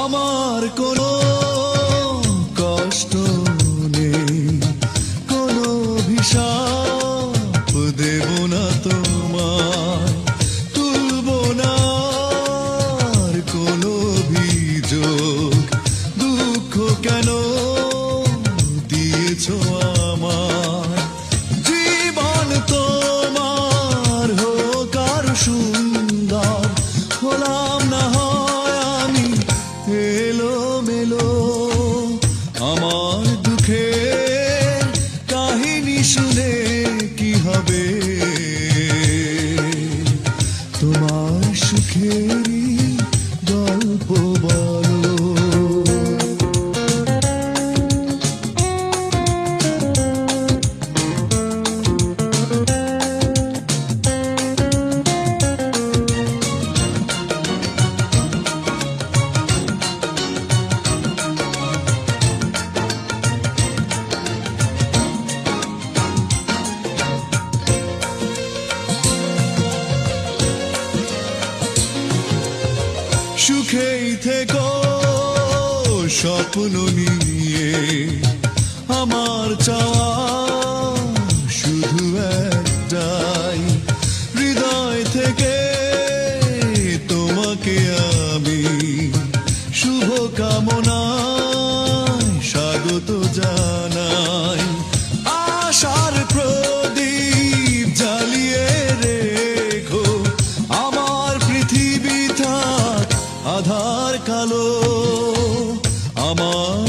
আমার কোনো কষ্ট নেই, কোনো অভিশাপ দেব না তোমায়, তুলব না আর কোনো অভিযোগ। দুঃখ কেন দিয়েছ আমায়, জীবন তোমার হোক আর সুন্দর, হলাম না হয় আমি এলোমেলো। আমার দুঃখের কাহিনী শুনে কি হবে, তোমার সুখেরই গল্প বলো। সুখেই থেকো স্বপ্ন নিয়ে, আমার চাওয়া শুধু একটাই, হৃদয় থেকে তোমাকে আমি শুভ কামনায় স্বাগত জানাই। আশার প্রদীপ জ্বালিয়ে রেখো, আমার পৃথিবী থাক আধার কালো, আমার